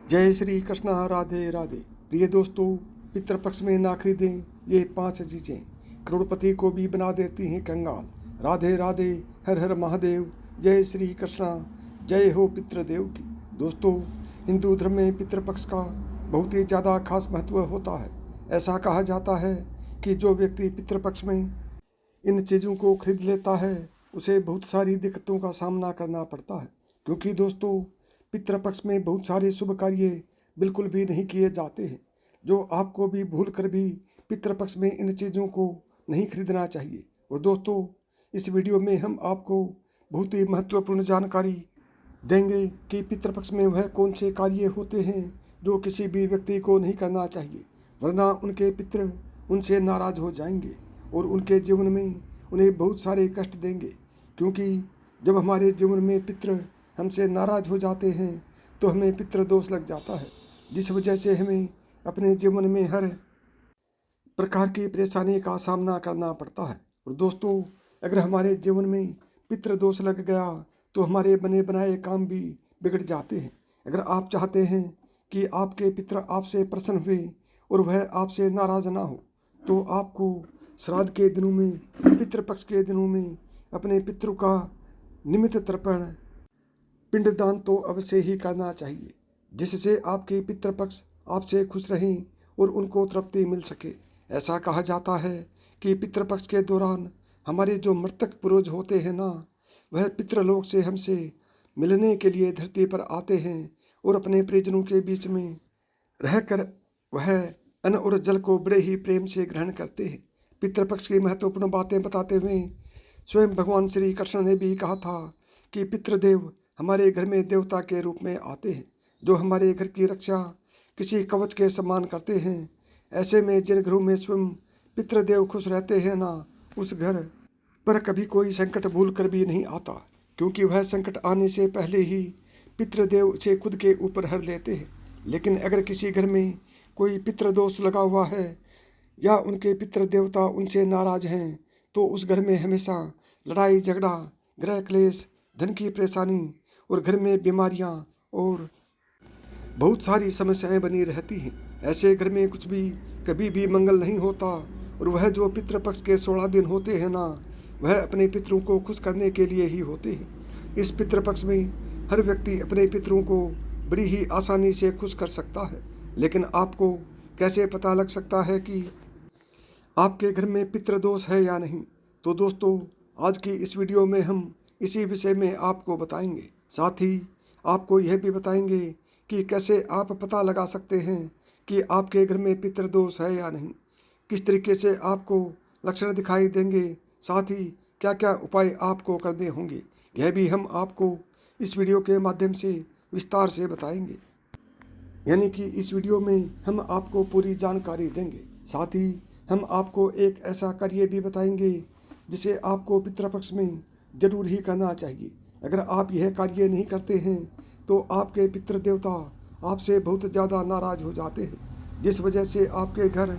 जय श्री कृष्णा। राधे राधे। प्रिय दोस्तों, पितृपक्ष में ना खरीदें ये 5 चीज़ें, करोड़पति को भी बना देती हैं कंगाल। राधे राधे, हर हर महादेव, जय श्री कृष्णा, जय हो पितृदेव की। दोस्तों, हिंदू धर्म में पितृपक्ष का बहुत ही ज़्यादा खास महत्व होता है। ऐसा कहा जाता है कि जो व्यक्ति पितृपक्ष में इन चीज़ों को खरीद लेता है उसे बहुत सारी दिक्कतों का सामना करना पड़ता है, क्योंकि दोस्तों पितृपक्ष में बहुत सारे शुभ कार्य बिल्कुल भी नहीं किए जाते हैं। जो आपको भी भूल कर भी पितृपक्ष में इन चीज़ों को नहीं खरीदना चाहिए। और दोस्तों, इस वीडियो में हम आपको बहुत ही महत्वपूर्ण जानकारी देंगे कि पितृपक्ष में वह कौन से कार्य होते हैं जो किसी भी व्यक्ति को नहीं करना चाहिए, वरना उनके पितृ उनसे नाराज़ हो जाएंगे और उनके जीवन में उन्हें बहुत सारे कष्ट देंगे। क्योंकि जब हमारे जीवन में पितृ हमसे नाराज़ हो जाते हैं तो हमें पितृदोष लग जाता है, जिस वजह से हमें अपने जीवन में हर प्रकार की परेशानी का सामना करना पड़ता है। और दोस्तों, अगर हमारे जीवन में पितृदोष लग गया तो हमारे बने बनाए काम भी बिगड़ जाते हैं। अगर आप चाहते हैं कि आपके पितृ आपसे प्रसन्न हुए और वह आपसे नाराज़ ना हो, तो आपको श्राद्ध के दिनों में, पितृपक्ष के दिनों में अपने पितृ का निमित्त तर्पण, पिंडदान तो अवश्य ही करना चाहिए, जिससे आपके पितृपक्ष आपसे खुश रहें और उनको तृप्ति मिल सके। ऐसा कहा जाता है कि पितृपक्ष के दौरान हमारे जो मृतक पूर्वज होते हैं ना, वह पितृलोक से हमसे मिलने के लिए धरती पर आते हैं और अपने परिजनों के बीच में रहकर वह अन्न और जल को बड़े ही प्रेम से ग्रहण करते हैं। पितृपक्ष की महत्वपूर्ण बातें बताते हुए स्वयं भगवान श्री कृष्ण ने भी कहा था कि पितृदेव हमारे घर में देवता के रूप में आते हैं, जो हमारे घर की रक्षा किसी कवच के समान करते हैं। ऐसे में जिन घरों में स्वयं पितृदेव खुश रहते हैं ना, उस घर पर कभी कोई संकट भूल कर भी नहीं आता, क्योंकि वह संकट आने से पहले ही पितृदेव उसे खुद के ऊपर हर लेते हैं। लेकिन अगर किसी घर में कोई पितृदोष लगा हुआ है या उनके पितृदेवता उनसे नाराज हैं, तो उस घर में हमेशा लड़ाई झगड़ा, गृह क्लेश, धन की परेशानी और घर में बीमारियां और बहुत सारी समस्याएं बनी रहती हैं। ऐसे घर में कुछ भी कभी भी मंगल नहीं होता। और वह जो पितृपक्ष के 16 दिन होते हैं ना, वह अपने पितरों को खुश करने के लिए ही होते हैं। इस पितृपक्ष में हर व्यक्ति अपने पितरों को बड़ी ही आसानी से खुश कर सकता है। लेकिन आपको कैसे पता लग सकता है कि आपके घर में पितृदोष है या नहीं? तो दोस्तों, आज की इस वीडियो में हम इसी विषय में आपको बताएंगे। साथ ही आपको यह भी बताएंगे कि कैसे आप पता लगा सकते हैं कि आपके घर में पितृदोष है या नहीं, किस तरीके से आपको लक्षण दिखाई देंगे, साथ ही क्या क्या उपाय आपको करने होंगे, यह भी हम आपको इस वीडियो के माध्यम से विस्तार से बताएंगे। यानी कि इस वीडियो में हम आपको पूरी जानकारी देंगे। साथ ही हम आपको एक ऐसा कार्य भी बताएंगे जिसे आपको पितृपक्ष में जरूर ही करना चाहिए। अगर आप यह कार्य नहीं करते हैं तो आपके पितृदेवता आपसे बहुत ज़्यादा नाराज़ हो जाते हैं, जिस वजह से आपके घर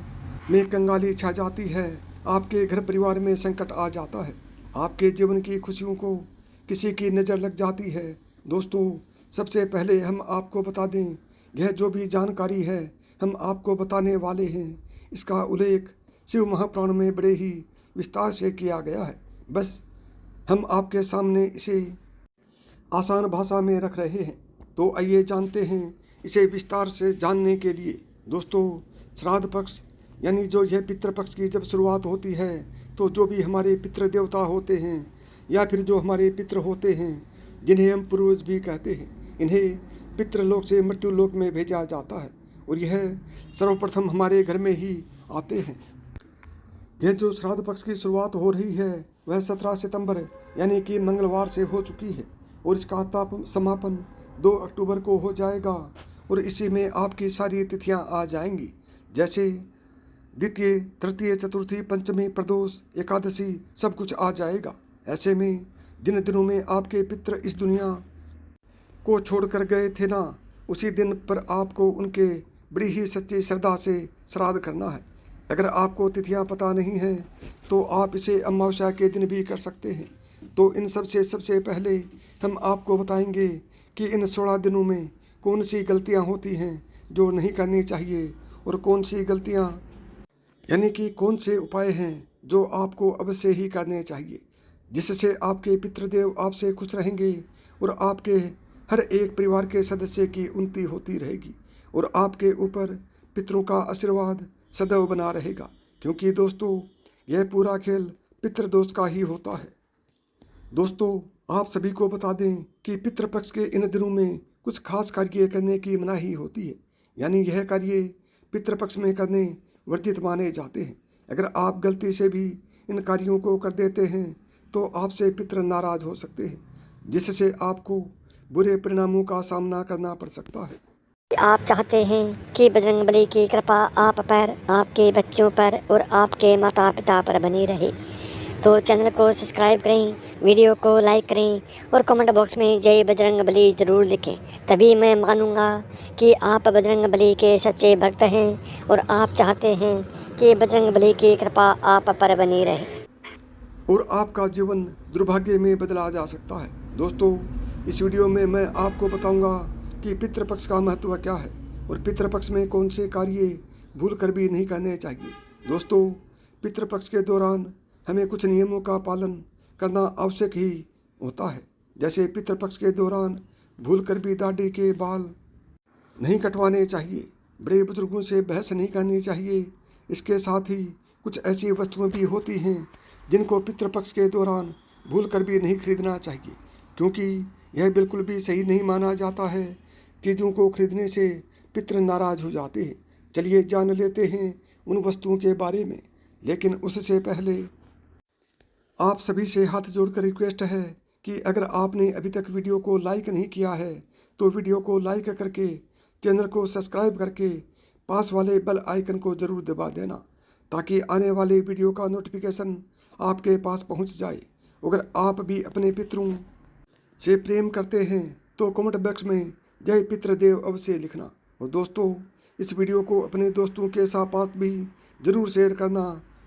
में कंगाली छा जाती है, आपके घर परिवार में संकट आ जाता है, आपके जीवन की खुशियों को किसी की नज़र लग जाती है। दोस्तों, सबसे पहले हम आपको बता दें, यह जो भी जानकारी है हम आपको बताने वाले हैं, इसका उल्लेख शिव महापुराण में बड़े ही विस्तार से किया गया है। बस हम आपके सामने इसे आसान भाषा में रख रहे हैं। तो आइए जानते हैं इसे विस्तार से जानने के लिए। दोस्तों, श्राद्ध पक्ष यानी जो यह पितृपक्ष की जब शुरुआत होती है, तो जो भी हमारे पितृ देवता होते हैं या फिर जो हमारे पितृ होते हैं, जिन्हें हम पूर्वज भी कहते हैं, इन्हें पितृलोक से मृत्युलोक में भेजा जाता है और यह सर्वप्रथम हमारे घर में ही आते हैं। यह जो श्राद्ध पक्ष की शुरुआत हो रही है वह 17 सितंबर यानी कि मंगलवार से हो चुकी है और इसका समापन 2 अक्टूबर को हो जाएगा। और इसी में आपकी सारी तिथियां आ जाएंगी, जैसे द्वितीय, तृतीय, चतुर्थी, पंचमी, प्रदोष, एकादशी, सब कुछ आ जाएगा। ऐसे में जिन दिनों में आपके पितृ इस दुनिया को छोड़कर गए थे ना, उसी दिन पर आपको उनके बड़ी ही सच्ची श्रद्धा से श्राद्ध करना है। अगर आपको तिथियां पता नहीं हैं तो आप इसे अमावस्या के दिन भी कर सकते हैं। तो इन सबसे पहले हम आपको बताएंगे कि इन 16 दिनों में कौन सी गलतियां होती हैं जो नहीं करनी चाहिए और कौन सी गलतियां यानी कि कौन से उपाय हैं जो आपको अवश्य ही करने चाहिए, जिससे आपके पितृदेव आपसे खुश रहेंगे और आपके हर एक परिवार के सदस्य की उन्नति होती रहेगी और आपके ऊपर पितरों का आशीर्वाद सदैव बना रहेगा। क्योंकि दोस्तों, यह पूरा खेल पितृदोष का ही होता है। दोस्तों, आप सभी को बता दें कि पितृपक्ष के इन दिनों में कुछ खास कार्य करने की मनाही होती है, यानी यह कार्य पितृपक्ष में करने वर्जित माने जाते हैं। अगर आप गलती से भी इन कार्यों को कर देते हैं तो आपसे पितृ नाराज हो सकते हैं, जिससे आपको बुरे परिणामों का सामना करना पड़ सकता है। आप चाहते हैं कि बजरंगबली की कृपा आप पर, आपके बच्चों पर और आपके माता पिता पर बनी रहे, तो चैनल को सब्सक्राइब करें, वीडियो को लाइक करें और कमेंट बॉक्स में जय बजरंगबली ज़रूर लिखें। तभी मैं मानूंगा कि आप बजरंगबली के सच्चे भक्त हैं और आप चाहते हैं कि बजरंगबली की कृपा आप पर बनी रहे और आपका जीवन दुर्भाग्य में बदला जा सकता है। दोस्तों, इस वीडियो में मैं आपको बताऊंगा कि पितृपक्ष का महत्व क्या है और पितृपक्ष में कौन से कार्य भूल कर भी नहीं करने चाहिए। दोस्तों, पितृपक्ष के दौरान हमें कुछ नियमों का पालन करना आवश्यक ही होता है। जैसे पितृपक्ष के दौरान भूल कर भी दाढ़ी के बाल नहीं कटवाने चाहिए, बड़े बुजुर्गों से बहस नहीं करनी चाहिए। इसके साथ ही कुछ ऐसी वस्तुएं भी होती हैं जिनको पितृपक्ष के दौरान भूल कर भी नहीं खरीदना चाहिए, क्योंकि यह बिल्कुल भी सही नहीं माना जाता है। चीज़ों को खरीदने से पितृ नाराज हो जाते हैं। चलिए जान लेते हैं उन वस्तुओं के बारे में, लेकिन उससे पहले आप सभी से हाथ जोड़कर रिक्वेस्ट है कि अगर आपने अभी तक वीडियो को लाइक नहीं किया है तो वीडियो को लाइक करके चैनल को सब्सक्राइब करके पास वाले बेल आइकन को ज़रूर दबा देना, ताकि आने वाले वीडियो का नोटिफिकेशन आपके पास पहुंच जाए। अगर आप भी अपने पितरों से प्रेम करते हैं तो कमेंट बॉक्स में जय पितृदेव अवश्य लिखना। और दोस्तों, इस वीडियो को अपने दोस्तों के साथ भी ज़रूर शेयर करना,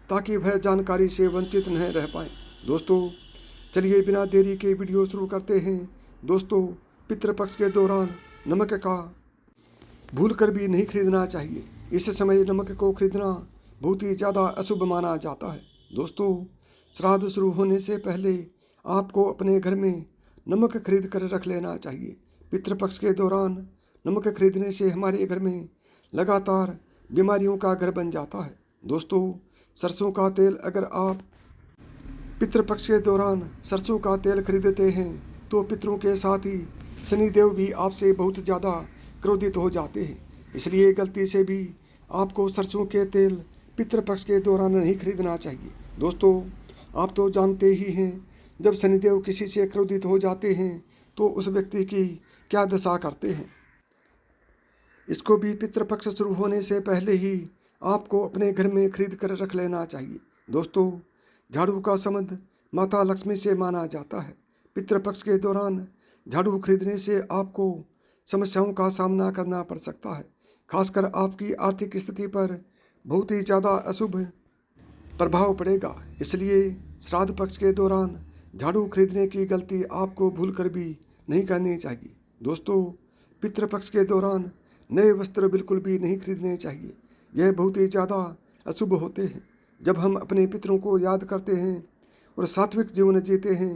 ताकि वह जानकारी से वंचित न रह पाएँ। दोस्तों, चलिए बिना देरी के वीडियो शुरू करते हैं। दोस्तों, पितृपक्ष के दौरान नमक का भूल कर भी नहीं खरीदना चाहिए। इस समय नमक को खरीदना बहुत ही ज़्यादा अशुभ माना जाता है। दोस्तों, श्राद्ध शुरू होने से पहले आपको अपने घर में नमक खरीद कर रख लेना चाहिए। पितृपक्ष के दौरान नमक खरीदने से हमारे घर में लगातार बीमारियों का घर बन जाता है। दोस्तों, सरसों का तेल, अगर आप पितृपक्ष के दौरान सरसों का तेल खरीदते हैं तो पितरों के साथ ही शनिदेव भी आपसे बहुत ज़्यादा क्रोधित हो जाते हैं। इसलिए गलती से भी आपको सरसों के तेल पितृपक्ष के दौरान नहीं खरीदना चाहिए। दोस्तों, आप तो जानते ही हैं, जब शनिदेव किसी से क्रोधित हो जाते हैं तो उस व्यक्ति की क्या दशा करते हैं। इसको भी पितृपक्ष शुरू होने से पहले ही आपको अपने घर में खरीद कर रख लेना चाहिए। दोस्तों, झाड़ू का संबंध माता लक्ष्मी से माना जाता है। पितृपक्ष के दौरान झाड़ू खरीदने से आपको समस्याओं का सामना करना पड़ सकता है। खासकर आपकी आर्थिक स्थिति पर बहुत ही ज़्यादा अशुभ प्रभाव पड़ेगा। इसलिए श्राद्ध पक्ष के दौरान झाड़ू खरीदने की गलती आपको भूल कर भी नहीं करनी चाहिए। दोस्तों, पितृपक्ष के दौरान नए वस्त्र बिल्कुल भी नहीं खरीदने चाहिए। यह बहुत ही ज़्यादा अशुभ होते हैं। जब हम अपने पितरों को याद करते हैं और सात्विक जीवन जीते हैं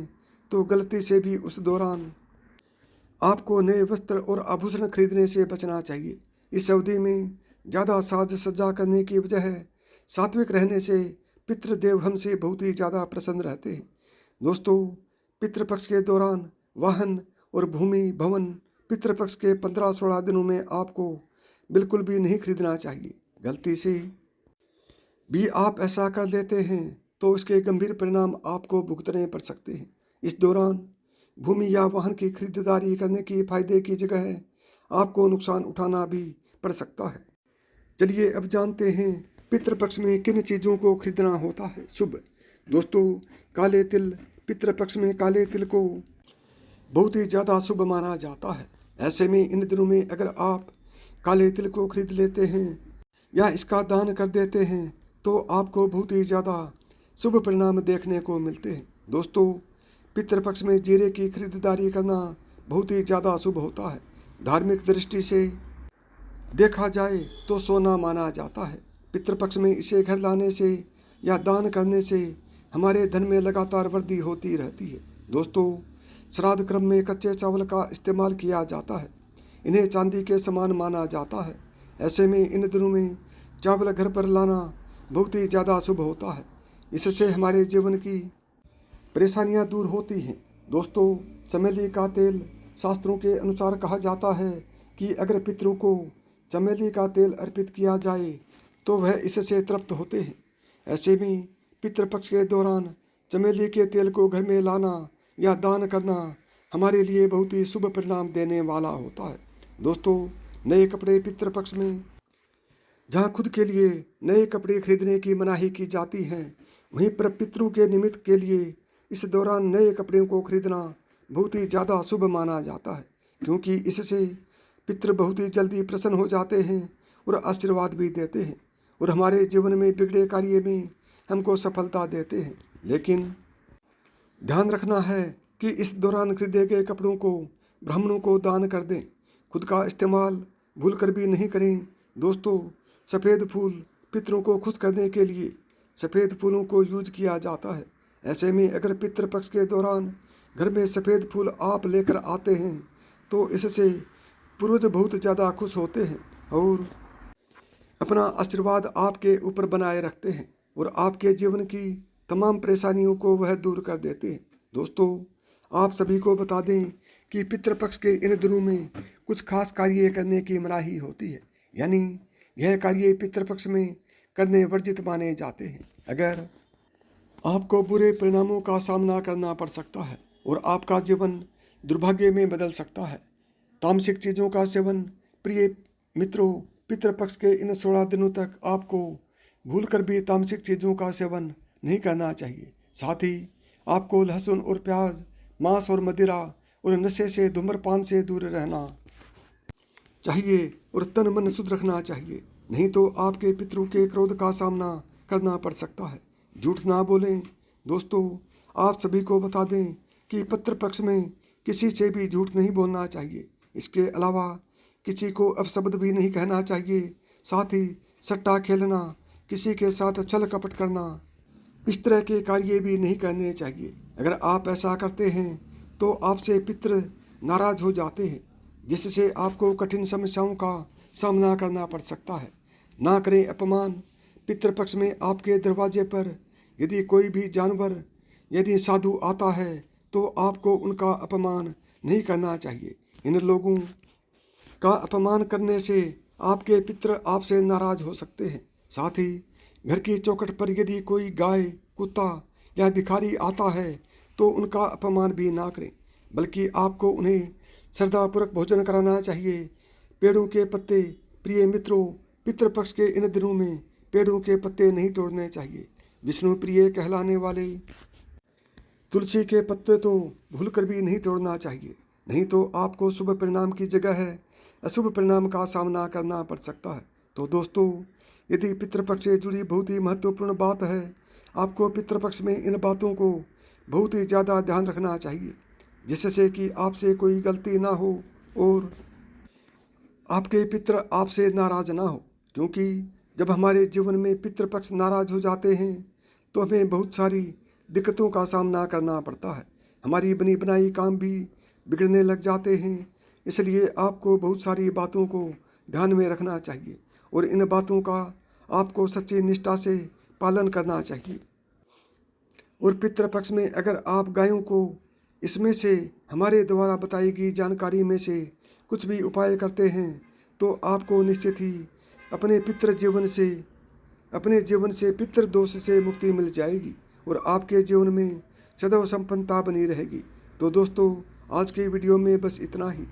तो गलती से भी उस दौरान आपको नए वस्त्र और आभूषण खरीदने से बचना चाहिए। इस अवधि में ज़्यादा साज सज्जा करने की वजह सात्विक रहने से पितृदेव हमसे बहुत ही ज़्यादा प्रसन्न रहते हैं। दोस्तों, पितृपक्ष के दौरान वाहन और भूमि भवन पितृपक्ष के 15-16 दिनों में आपको बिल्कुल भी नहीं खरीदना चाहिए। गलती से भी आप ऐसा कर लेते हैं तो इसके गंभीर परिणाम आपको भुगतने पड़ सकते हैं। इस दौरान भूमि या वाहन की खरीदारी करने की फायदे की जगह आपको नुकसान उठाना भी पड़ सकता है। चलिए अब जानते हैं पितृपक्ष में किन चीज़ों को खरीदना होता है शुभ। दोस्तों, काले तिल, पितृपक्ष में काले तिल को बहुत ही ज़्यादा शुभ माना जाता है। ऐसे में इन दिनों में अगर आप काले तिल को खरीद लेते हैं या इसका दान कर देते हैं तो आपको बहुत ही ज़्यादा शुभ परिणाम देखने को मिलते हैं। दोस्तों, पितृपक्ष में जीरे की खरीदारी करना बहुत ही ज़्यादा शुभ होता है। धार्मिक दृष्टि से देखा जाए तो सोना माना जाता है। पितृपक्ष में इसे घर लाने से या दान करने से हमारे धन में लगातार वृद्धि होती रहती है। दोस्तों, श्राद्ध क्रम में कच्चे चावल का इस्तेमाल किया जाता है। इन्हें चांदी के समान माना जाता है। ऐसे में इन दिनों में चावल घर पर लाना बहुत ही ज़्यादा शुभ होता है। इससे हमारे जीवन की परेशानियां दूर होती हैं। दोस्तों, चमेली का तेल शास्त्रों के अनुसार कहा जाता है कि अगर पितरों को चमेली का तेल अर्पित किया जाए तो वह इससे तृप्त होते हैं। ऐसे में पितृपक्ष के दौरान चमेली के तेल को घर में लाना या दान करना हमारे लिए बहुत ही शुभ परिणाम देने वाला होता है। दोस्तों, नए कपड़े पितृपक्ष में जहाँ खुद के लिए नए कपड़े खरीदने की मनाही की जाती है, वहीं पर पितरों के निमित्त के लिए इस दौरान नए कपड़ों को खरीदना बहुत ही ज़्यादा शुभ माना जाता है, क्योंकि इससे पितृ बहुत ही जल्दी प्रसन्न हो जाते हैं और आशीर्वाद भी देते हैं और हमारे जीवन में बिगड़े कार्य में हमको सफलता देते हैं। लेकिन ध्यान रखना है कि इस दौरान खरीदे गए कपड़ों को ब्राह्मणों को दान कर दें। खुद का इस्तेमाल भूल कर भी नहीं करें। दोस्तों, सफ़ेद फूल पितरों को खुश करने के लिए सफ़ेद फूलों को यूज किया जाता है। ऐसे में अगर पितृपक्ष के दौरान घर में सफ़ेद फूल आप लेकर आते हैं तो इससे पूर्वज बहुत ज़्यादा खुश होते हैं और अपना आशीर्वाद आपके ऊपर बनाए रखते हैं और आपके जीवन की तमाम परेशानियों को वह दूर कर देते हैं। दोस्तों, आप सभी को बता दें कि पितृपक्ष के इन दिनों में कुछ खास कार्य करने की मनाही होती है, यानी यह कार्य पितृपक्ष में करने वर्जित माने जाते हैं। अगर आपको बुरे परिणामों का सामना करना पड़ सकता है और आपका जीवन दुर्भाग्य में बदल सकता है। तामसिक चीज़ों का सेवन, प्रिय मित्रों, पितृपक्ष के इन 16 दिनों तक आपको भूलकर भी तामसिक चीज़ों का सेवन नहीं करना चाहिए। साथ ही आपको लहसुन और प्याज, मांस और मदिरा और नशे से, धूम्रपान से दूर रहना चाहिए और तन मन शुद्ध रखना चाहिए, नहीं तो आपके पितरों के क्रोध का सामना करना पड़ सकता है। झूठ ना बोलें। दोस्तों, आप सभी को बता दें कि पितृपक्ष में किसी से भी झूठ नहीं बोलना चाहिए। इसके अलावा किसी को अपशब्द भी नहीं कहना चाहिए। साथ ही सट्टा खेलना, किसी के साथ छल कपट करना, इस तरह के कार्य भी नहीं करने चाहिए। अगर आप ऐसा करते हैं तो आपसे पितृ नाराज हो जाते हैं, जिससे आपको कठिन समस्याओं का सामना करना पड़ सकता है। ना करें अपमान। पितृपक्ष में आपके दरवाजे पर यदि कोई भी जानवर, यदि साधु आता है तो आपको उनका अपमान नहीं करना चाहिए। इन लोगों का अपमान करने से आपके पितृ आपसे नाराज हो सकते हैं। साथ ही घर की चौखट पर यदि कोई गाय, कुत्ता या भिखारी आता है तो उनका अपमान भी ना करें, बल्कि आपको उन्हें श्रद्धापूर्वक भोजन कराना चाहिए। पेड़ों के पत्ते, प्रिय मित्रों, पितृपक्ष के इन दिनों में पेड़ों के पत्ते नहीं तोड़ने चाहिए। विष्णु प्रिय कहलाने वाले तुलसी के पत्ते तो भूलकर भी नहीं तोड़ना चाहिए, नहीं तो आपको शुभ परिणाम की जगह है अशुभ परिणाम का सामना करना पड़ सकता है। तो दोस्तों, यदि पितृपक्ष से जुड़ी बहुत ही महत्वपूर्ण बात है, आपको पितृपक्ष में इन बातों को बहुत ही ज़्यादा ध्यान रखना चाहिए, जिससे कि आपसे कोई गलती ना हो और आपके पितृ आपसे नाराज ना हो। क्योंकि जब हमारे जीवन में पितृपक्ष नाराज हो जाते हैं तो हमें बहुत सारी दिक्कतों का सामना करना पड़ता है। हमारी बनी बनाई काम भी बिगड़ने लग जाते हैं। इसलिए आपको बहुत सारी बातों को ध्यान में रखना चाहिए और इन बातों का आपको सच्ची निष्ठा से पालन करना चाहिए। और पितृपक्ष में अगर आप गायों को इसमें से हमारे द्वारा बताई गई जानकारी में से कुछ भी उपाय करते हैं तो आपको निश्चित ही अपने जीवन से पितृ दोष से मुक्ति मिल जाएगी और आपके जीवन में सदैव संपन्नता बनी रहेगी। तो दोस्तों, आज के वीडियो में बस इतना ही।